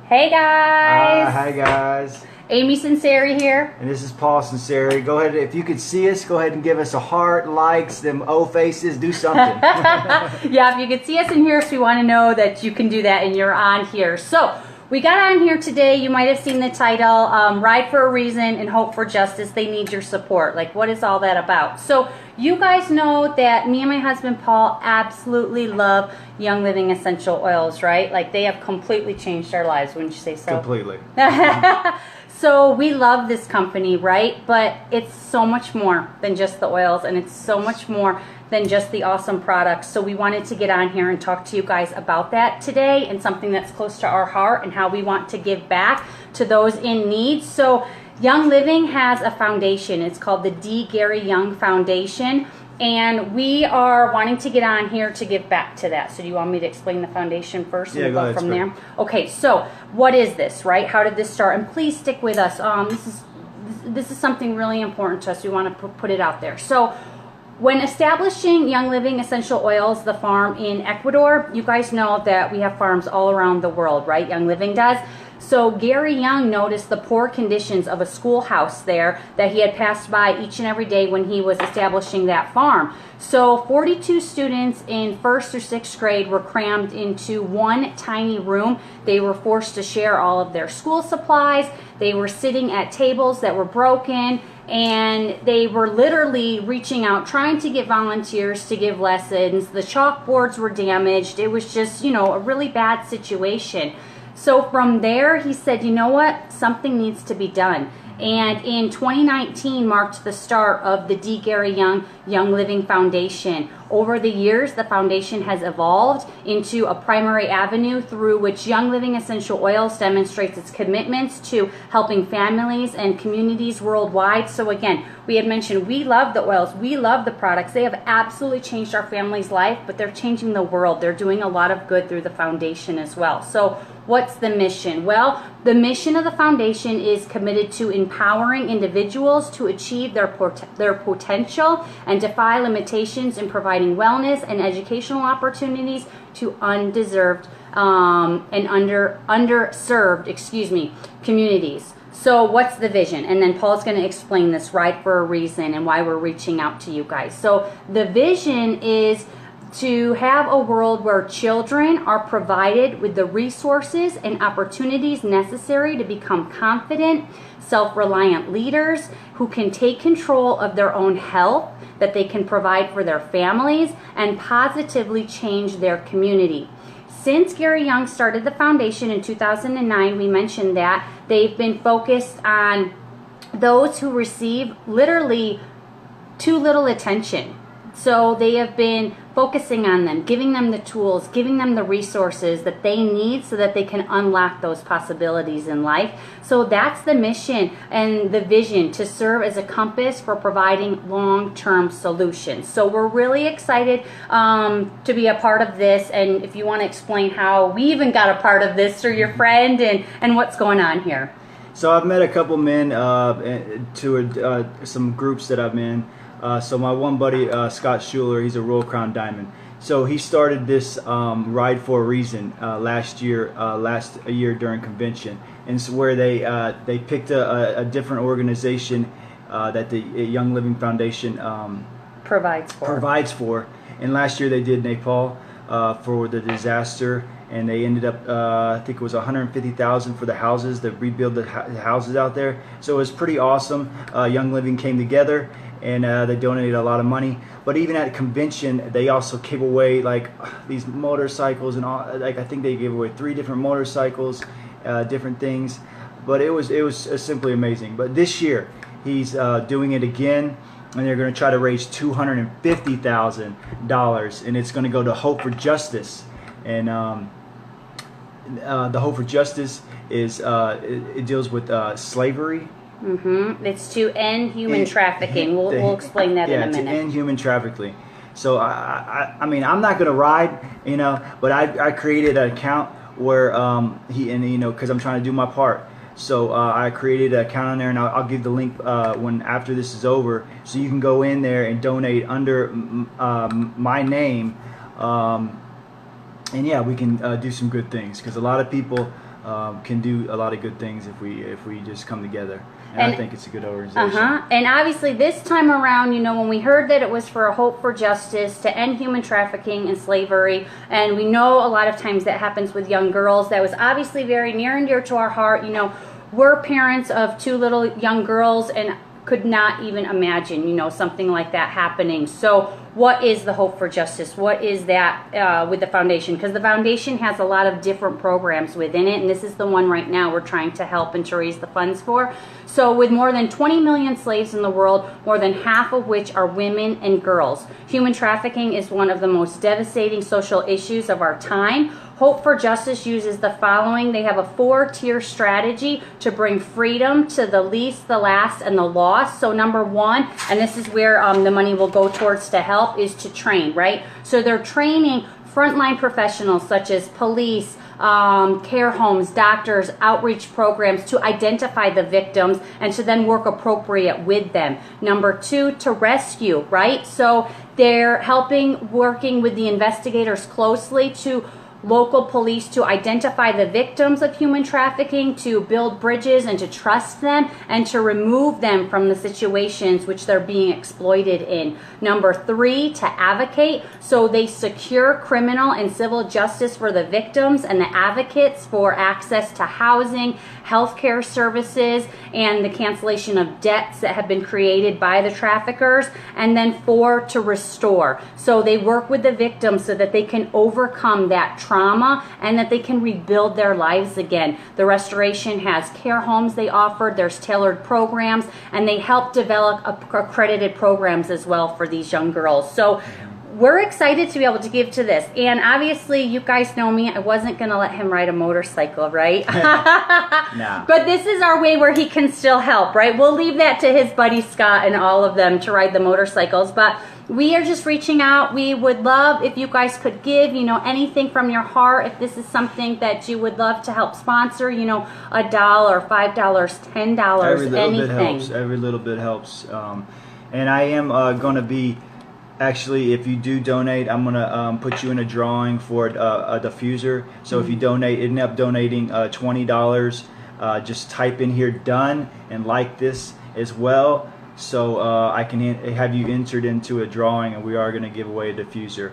Hey guys! Hi guys. Amy Sunseri here. And this is Paul Sunseri. Go ahead, if you could see us, go ahead and give us a heart, likes, them O faces, do something. Yeah, if you could see us and hear us, we want to know that you can do that and you're on here. So, we got on here today, you might have seen the title, Ride for a Reason and Hope for Justice. They need your support. Like, what is all that about? So, you guys know that me and my husband Paul absolutely love Young Living essential oils, right? Like, they have completely changed our lives, wouldn't you say so? Completely. So we love this company, right? But it's so much more than just the oils, and it's so much more than just the awesome products. So we wanted to get on here and talk to you guys about that today, and something that's close to our heart and how we want to give back to those in need. So Young Living has a foundation. It's called the D. Gary Young Foundation. And we are wanting to get on here to give back to that. So do you want me to explain the foundation first? Yeah, and go go ahead, from there? Okay, so what is this, right? How did this start? And please stick with us. This is something really important to us. We want to put it out there. So when establishing Young Living Essential Oils, the farm in Ecuador, you guys know that we have farms all around the world, right? Young Living does. So Gary Young noticed the poor conditions of a schoolhouse there that he had passed by each and every day when he was establishing that farm. So 42 students in 1st or 6th grade were crammed into one tiny room. They were forced to share all of their school supplies. They were sitting at tables that were broken, and they were literally reaching out, trying to get volunteers to give lessons. The chalkboards were damaged. It was just, a really bad situation. So from there, he said, you know what? Something needs to be done. And in 2019 marked the start of the D. Gary Young Young Living Foundation. Over the years, the foundation has evolved into a primary avenue through which Young Living Essential Oils demonstrates its commitments to helping families and communities worldwide. So again, we had mentioned we love the oils, we love the products. They have absolutely changed our family's life, but they're changing the world. They're doing a lot of good through the foundation as well. So what's the mission? Well, the mission of the foundation is committed to empowering individuals to achieve their potential and defy limitations in providing wellness and educational opportunities to undeserved and underserved, communities. So what's the vision? And then Paul's going to explain this, right, for a reason and why we're reaching out to you guys. So the vision is to have a world where children are provided with the resources and opportunities necessary to become confident, self-reliant leaders who can take control of their own health, that they can provide for their families, and positively change their community. Since Gary Young started the foundation in 2009, we mentioned that they've been focused on those who receive literally too little attention. So they have been focusing on them, giving them the tools, giving them the resources that they need so that they can unlock those possibilities in life. So that's the mission and the vision, to serve as a compass for providing long-term solutions. So we're really excited to be a part of this. And if you want to explain how we even got a part of this through your friend and what's going on here. So I've met a couple men to some groups that I'm in. So my one buddy, Scott Schuler, he's a Royal Crown Diamond. So he started this Ride for a Reason last year during convention, and it's where they picked a different organization that the Young Living Foundation provides for. And last year they did Nepal for the disaster, and they ended up I think it was $150,000 for the houses, to rebuild the houses out there. So it was pretty awesome. Young Living came together, and they donated a lot of money. But even at convention, they also gave away like these motorcycles and all. Like I think they gave away 3 different motorcycles, different things. But it was simply amazing. But this year, he's doing it again, and they're going to try to raise $250,000, and it's going to go to Hope for Justice. And the Hope for Justice is it deals with slavery. It's to end human trafficking. We'll explain that in a minute. To end human trafficking. So I mean, I'm not gonna ride, but I created an account where because I'm trying to do my part. So I created an account on there, and I'll give the link after this is over, so you can go in there and donate under my name, and yeah, we can do some good things, because a lot of people can do a lot of good things if we just come together. And I think it's a good organization. And obviously this time around, you know, when we heard that it was for a hope for justice to end human trafficking and slavery, and we know a lot of times that happens with young girls, that was obviously very near and dear to our heart. You know, we're parents of 2 little young girls and could not even imagine, you know, something like that happening. So what is the Hope for Justice? What is that with the foundation? Because the foundation has a lot of different programs within it, and this is the one right now we're trying to help and to raise the funds for. So with more than 20 million slaves in the world, more than half of which are women and girls, human trafficking is one of the most devastating social issues of our time. Hope for Justice uses the following. They have a 4-tier strategy to bring freedom to the least, the last, and the lost. So number 1, and this is where the money will go towards to help, is to train, right? So they're training frontline professionals such as police, care homes, doctors, outreach programs to identify the victims and to then work appropriate with them. Number 2, to rescue, right? So they're working with the investigators closely to local police to identify the victims of human trafficking, to build bridges and to trust them, and to remove them from the situations which they're being exploited in. Number 3, to advocate. So they secure criminal and civil justice for the victims and the advocates for access to housing, healthcare services, and the cancellation of debts that have been created by the traffickers. And then 4, to restore. So they work with the victims so that they can overcome that trauma and that they can rebuild their lives again. The restoration has care homes they offer, there's tailored programs, and they help develop accredited programs as well for these young girls. So we're excited to be able to give to this. And obviously, you guys know me, I wasn't going to let him ride a motorcycle, right? No. But this is our way where he can still help, right? We'll leave that to his buddy Scott and all of them to ride the motorcycles. But we are just reaching out. We would love if you guys could give, you know, anything from your heart. If this is something that you would love to help sponsor, you know, $1, $5, $10, Every little anything. bit helps. Every little bit helps. And I am going to be... Actually, if you do donate, I'm going to put you in a drawing for a diffuser. So if you end up donating $20, just type in here "done" and like this as well. So I can have you entered into a drawing, and we are going to give away a diffuser.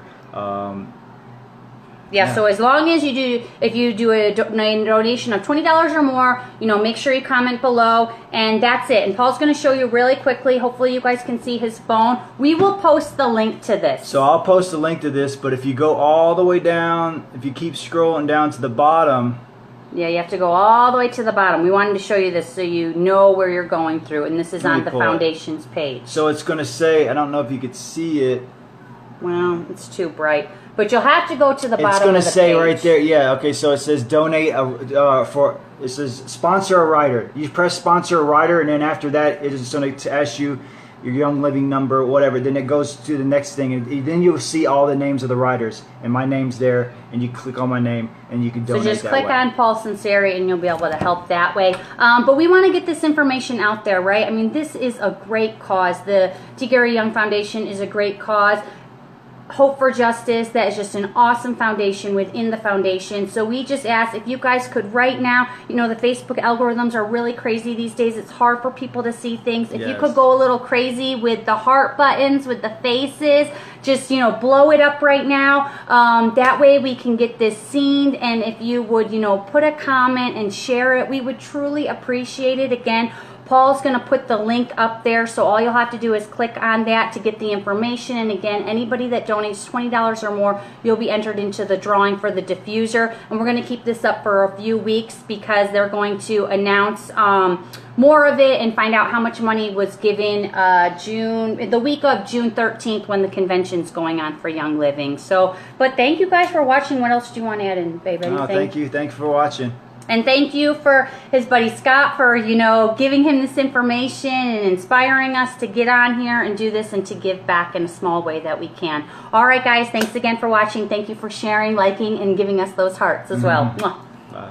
Yeah, so as long as you do, if you do a donation of $20 or more, you know, make sure you comment below, and that's it. And Paul's going to show you really quickly. Hopefully you guys can see his phone. We will post the link to this. So I'll post the link to this, but if you go all the way down, if you keep scrolling down to the bottom. Yeah, you have to go all the way to the bottom. We wanted to show you this so you know where you're going through, and this is on the foundation's page. So it's going to say, I don't know if you could see it. Well, it's too bright. But you'll have to go to the bottom of the page. It's going to say right there, yeah, okay, so it says donate, it says sponsor a writer. You press sponsor a writer, and then after that, it is going to ask you your Young Living number, whatever. Then it goes to the next thing, and then you'll see all the names of the writers, and my name's there, and you click on my name, and you can donate that way. So just click on Paul Sunseri, and you'll be able to help that way. But we want to get this information out there, right? I mean, this is a great cause. The T. Gary Young Foundation is a great cause. Hope for Justice, that is just an awesome foundation within the foundation. So we just ask if you guys could right now, you know, the Facebook algorithms are really crazy these days. It's hard for people to see things. If you could go a little crazy with the heart buttons, with the faces, just, you know, blow it up right now. That way we can get this seen. And if you would, you know, put a comment and share it, we would truly appreciate it. Again, Paul's going to put the link up there, so all you'll have to do is click on that to get the information. And again, anybody that donates $20 or more, you'll be entered into the drawing for the diffuser. And we're going to keep this up for a few weeks because they're going to announce more of it and find out how much money was given the week of June 13th when the convention's going on for Young Living. So, but thank you guys for watching. What else do you want to add in, babe? Anything? Thank you. Thanks for watching. And thank you for his buddy Scott for, you know, giving him this information and inspiring us to get on here and do this and to give back in a small way that we can. All right, guys, thanks again for watching. Thank you for sharing, liking, and giving us those hearts as well. Bye.